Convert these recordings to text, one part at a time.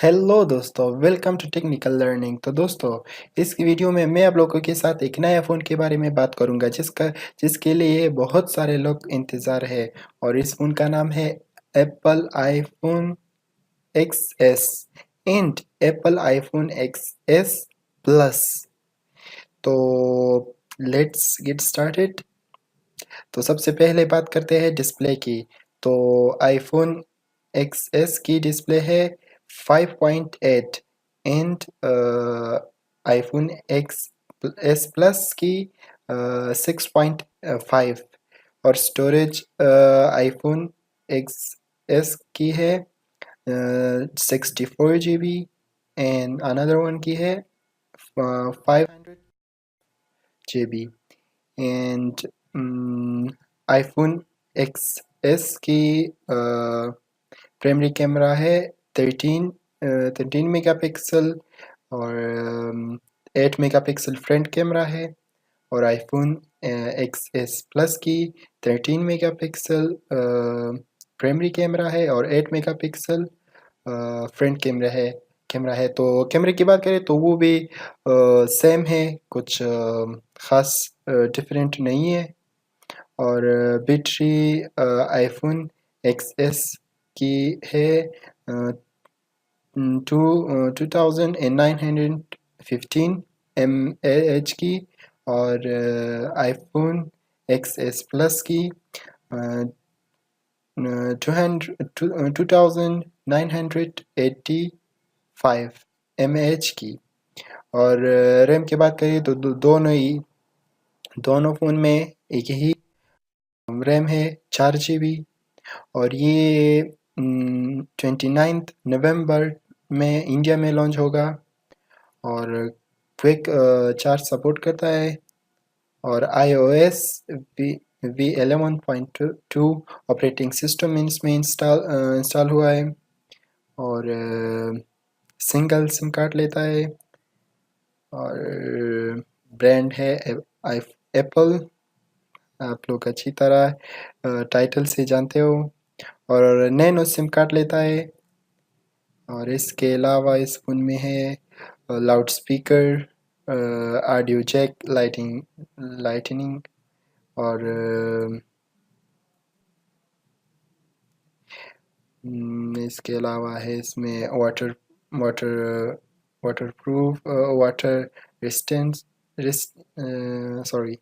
Hello दोस्तों, welcome to technical learning. तो दोस्तों, इस वीडियो में मैं आप लोगों के साथ एक नया फ़ोन के बारे में बात करूंगा जिसके लिए बहुत सारे लोग इंतज़ार है। और इस फ़ोन का नाम है Apple iPhone x S and Apple iPhone x S plus. तो लेट्स गेट स्टार्टेड। तो सबसे पहले बात करते हैं डिस्प्ले की। तो आईफोन एक्स एस की डिस्प्ले है 5.8 and iPhone x S plus की 6.5। और स्टोरेज आईफोन एक्स एस की है 64 GB एंड अनदर वन की है 500 GB। And iPhone x S की प्राइमरी कैमरा है 13 मेगापिक्सल और 8 मेगापिक्सल फ्रंट कैमरा है। और आईफोन एक्स एस प्लस की 13 मेगापिक्सल प्राइमरी कैमरा है और 8 मेगापिक्सल फ्रंट कैमरा है। तो कैमरे की बात करें तो वो भी सेम है, कुछ ख़ास डिफरेंट नहीं है। और बैटरी आईफोन एक्स एस की है 2915 mAh की। और आईफोन एक्स एस प्लस की 2985 mAh की। और रैम की बात करें तो दोनों फ़ोन में एक ही रैम है 4 GB। और ये 29 नवंबर में इंडिया में लॉन्च होगा। और क्विक चार्ज सपोर्ट करता है। और iOS V11.2 ऑपरेटिंग सिस्टम इसमें इंस्टॉल हुआ है। और सिंगल सिम कार्ड लेता है। और ब्रांड है एप्पल, आप लोग अच्छी तरह टाइटल से जानते हो। और नैनो सिम कार्ड लेता है। और इसके अलावा इस फ़ोन में है loud speaker, audio jack, lightning. और इसके अलावा है इसमें water waterproof water resistance sorry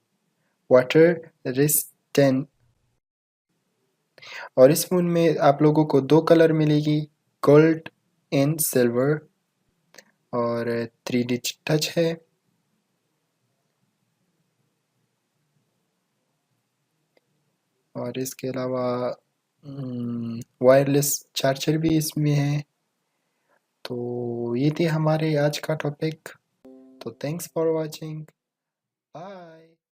water resistant. और इस फ़ोन में आप लोगों को दो कलर मिलेगी, गोल्ड एंड सिल्वर। और 3D टच है। और इसके अलावा वायरलेस चार्जर भी इसमें है। तो ये थी हमारे आज का टॉपिक। तो थैंक्स फॉर वॉचिंग, बाय।